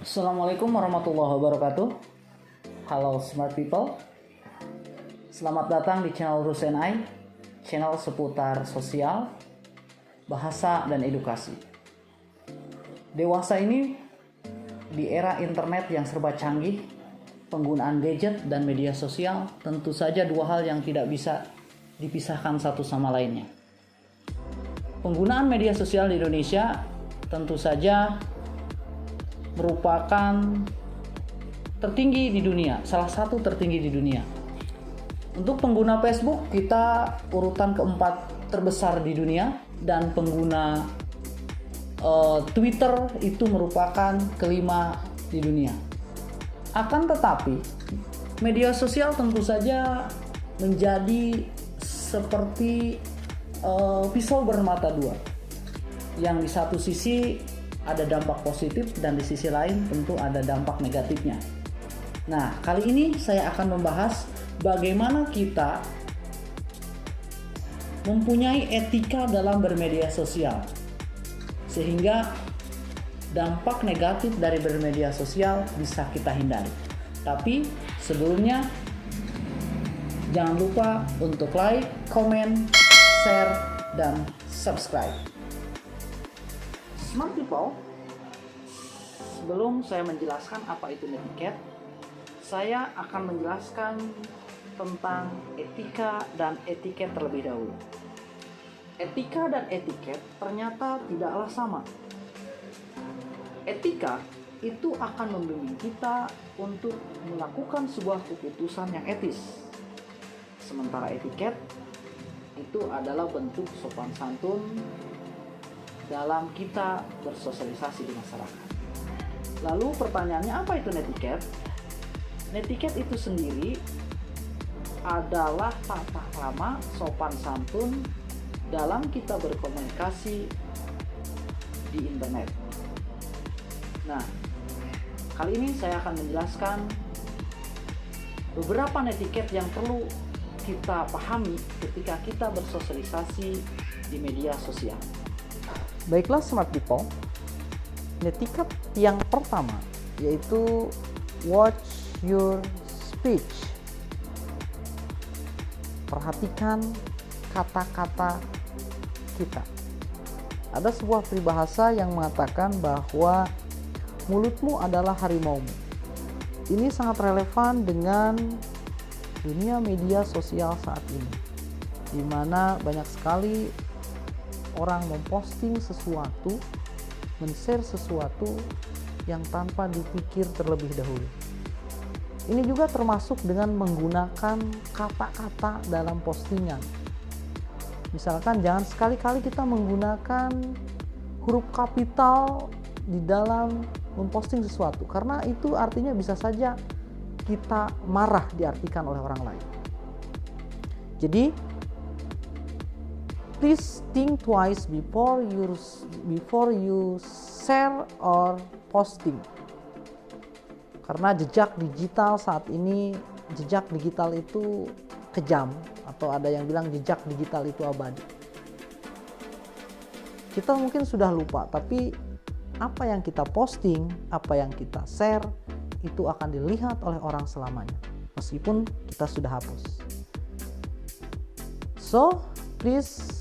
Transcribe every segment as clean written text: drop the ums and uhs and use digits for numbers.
Assalamualaikum warahmatullahi wabarakatuh. Halo smart people. Selamat datang di channel Rusenai, channel seputar sosial, bahasa, dan edukasi. Dewasa ini di era internet yang serba canggih, penggunaan gadget dan media sosial tentu saja dua hal yang tidak bisa dipisahkan satu sama lainnya. Penggunaan media sosial di Indonesia tentu saja merupakan tertinggi di dunia, salah satu tertinggi di dunia. Untuk pengguna Facebook kita urutan keempat terbesar di dunia, dan pengguna Twitter itu merupakan kelima di dunia. Akan tetapi media sosial tentu saja menjadi seperti pisau bermata dua, yang di satu sisi ada dampak positif dan di sisi lain tentu ada dampak negatifnya. Nah, kali ini saya akan membahas bagaimana kita mempunyai etika dalam bermedia sosial sehingga dampak negatif dari bermedia sosial bisa kita hindari. Tapi sebelumnya jangan lupa untuk like, comment, share, dan subscribe. Smart people, sebelum saya menjelaskan apa itu netiquette, saya akan menjelaskan tentang etika dan etiket terlebih dahulu. Etika dan etiket ternyata tidaklah sama. Etika itu akan membimbing kita untuk melakukan sebuah keputusan yang etis. Sementara etiket itu adalah bentuk sopan santun dalam kita bersosialisasi di masyarakat. Lalu pertanyaannya, apa itu netiquette? Netiquette itu sendiri adalah tata krama sopan santun dalam kita berkomunikasi di internet. Nah, kali ini saya akan menjelaskan beberapa netiquette yang perlu kita pahami ketika kita bersosialisasi di media sosial. Baiklah smart people, netiquette yang pertama yaitu watch your speech. Perhatikan kata-kata kita. Ada sebuah peribahasa yang mengatakan bahwa mulutmu adalah harimaumu. Ini sangat relevan dengan dunia media sosial saat ini, di mana banyak sekali orang memposting sesuatu, men-share sesuatu yang tanpa dipikir terlebih dahulu. Ini juga termasuk dengan menggunakan kata-kata dalam postingan. Misalkan jangan sekali-kali kita menggunakan huruf kapital di dalam memposting sesuatu, karena itu artinya bisa saja kita marah diartikan oleh orang lain. Jadi please think twice before you share or posting. Karena jejak digital saat ini, jejak digital itu kejam, atau ada yang bilang jejak digital itu abadi. Kita mungkin sudah lupa, tapi apa yang kita posting, apa yang kita share, itu akan dilihat oleh orang selamanya, meskipun kita sudah hapus. So, please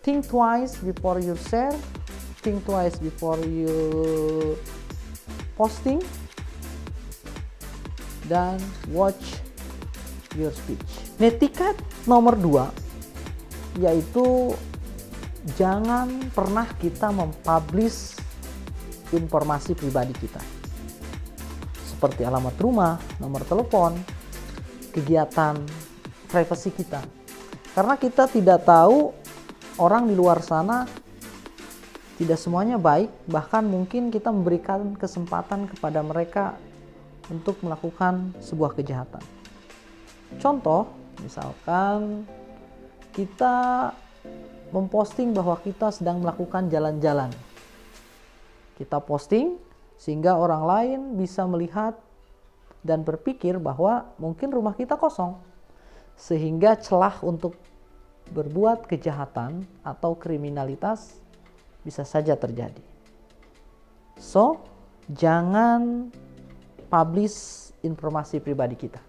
think twice before you share, think twice before you posting, dan watch your speech. Netiquette nomor 2 yaitu jangan pernah kita mempublish informasi pribadi kita, seperti alamat rumah, nomor telepon, kegiatan privasi kita. Karena kita tidak tahu orang di luar sana, tidak semuanya baik, bahkan mungkin kita memberikan kesempatan kepada mereka untuk melakukan sebuah kejahatan. Contoh, misalkan kita memposting bahwa kita sedang melakukan jalan-jalan. Kita posting sehingga orang lain bisa melihat dan berpikir bahwa mungkin rumah kita kosong, sehingga celah untuk berbuat kejahatan atau kriminalitas bisa saja terjadi. So, jangan publish informasi pribadi kita.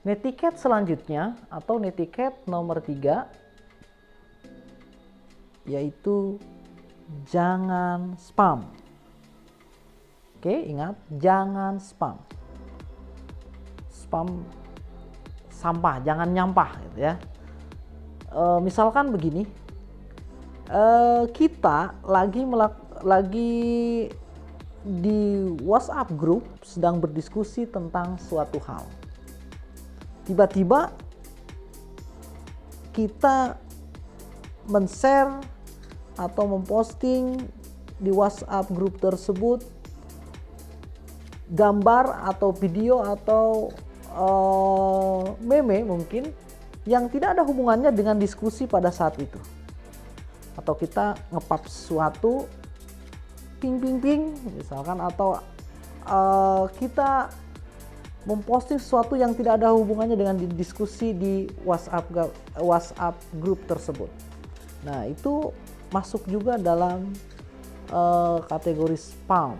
Netiquette selanjutnya atau netiquette nomor 3 yaitu jangan spam. Oke, ingat, jangan spam. Spam sampah, jangan nyampah gitu ya. Misalkan begini, kita lagi di WhatsApp group sedang berdiskusi tentang suatu hal. Tiba-tiba kita men-share atau memposting di WhatsApp group tersebut gambar atau video atau meme mungkin yang tidak ada hubungannya dengan diskusi pada saat itu. Atau kita nge-pub sesuatu ping misalkan, atau kita memposting sesuatu yang tidak ada hubungannya dengan diskusi di WhatsApp group tersebut. Nah, itu masuk juga dalam kategori spam.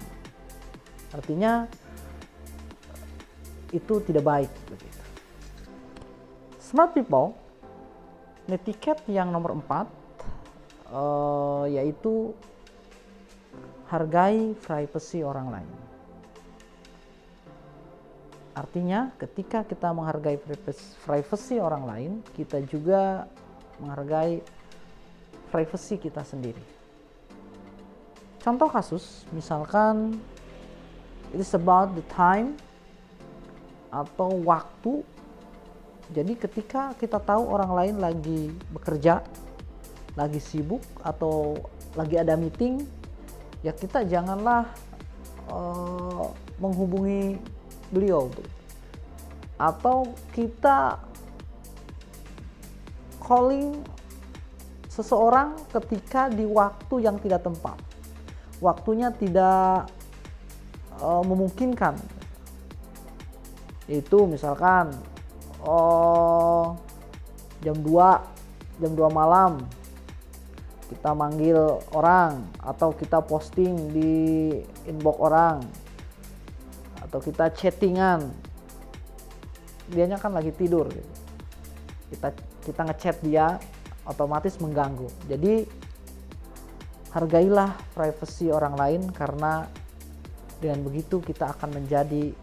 Artinya itu tidak baik begitu. Smart people, netiquette yang nomor 4 yaitu hargai privasi orang lain. Artinya ketika kita menghargai privasi orang lain, kita juga menghargai privasi kita sendiri. Contoh kasus, misalkan it is about the time atau waktu. Jadi ketika kita tahu orang lain lagi bekerja, lagi sibuk atau lagi ada meeting, ya kita janganlah menghubungi beliau, atau kita calling seseorang ketika di waktu yang tidak tepat, waktunya tidak memungkinkan. Itu misalkan jam 2 malam kita manggil orang, atau kita posting di inbox orang, atau kita chattingan, dianya kan lagi tidur gitu. Kita ngechat dia, otomatis mengganggu. Jadi hargailah privasi orang lain, karena dengan begitu kita akan menjadi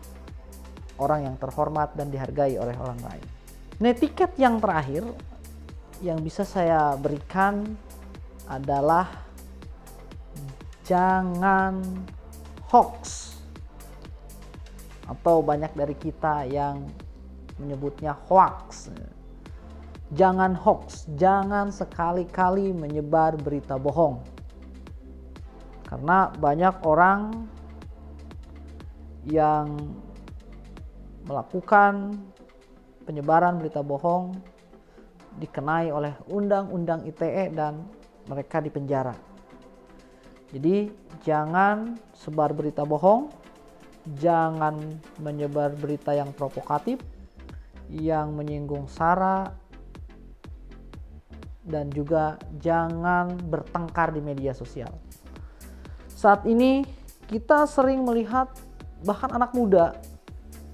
orang yang terhormat dan dihargai oleh orang lain. Netiquette yang terakhir yang bisa saya berikan adalah jangan hoax, atau banyak dari kita yang menyebutnya hoax. Jangan hoax, jangan sekali-kali menyebar berita bohong. Karena banyak orang yang melakukan penyebaran berita bohong dikenai oleh Undang-Undang ITE dan mereka dipenjara. Jadi jangan sebar berita bohong, jangan menyebar berita yang provokatif, yang menyinggung SARA, dan juga jangan bertengkar di media sosial. Saat ini kita sering melihat bahkan anak muda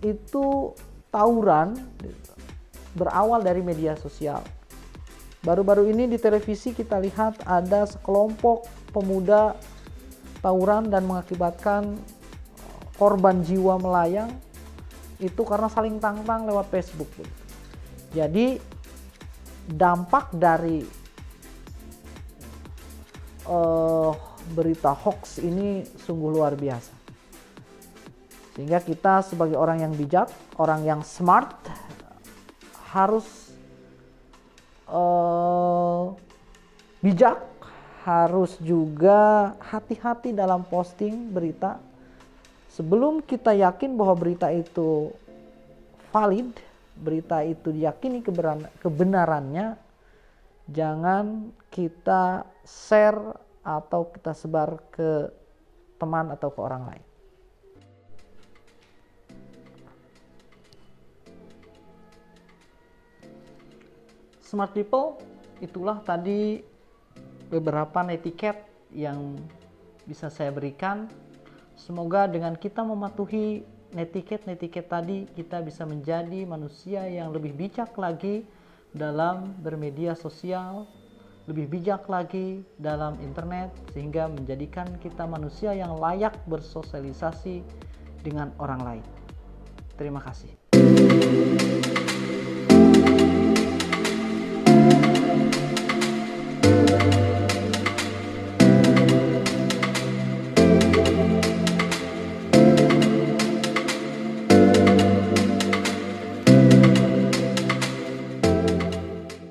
itu tawuran berawal dari media sosial. Baru-baru ini di televisi kita lihat ada sekelompok pemuda tawuran dan mengakibatkan korban jiwa melayang, itu karena saling tantang lewat Facebook. Jadi dampak dari berita hoax ini sungguh luar biasa. Sehingga kita sebagai orang yang bijak, orang yang smart, harus bijak, harus juga hati-hati dalam posting berita. Sebelum kita yakin bahwa berita itu valid, berita itu diyakini kebenarannya, jangan kita share atau kita sebar ke teman atau ke orang lain. Smart people, itulah tadi beberapa netiquette yang bisa saya berikan Semoga dengan kita mematuhi netiquette tadi, kita bisa menjadi manusia yang lebih bijak lagi dalam bermedia sosial, lebih bijak lagi dalam internet, sehingga menjadikan kita manusia yang layak bersosialisasi dengan orang lain. Terima kasih.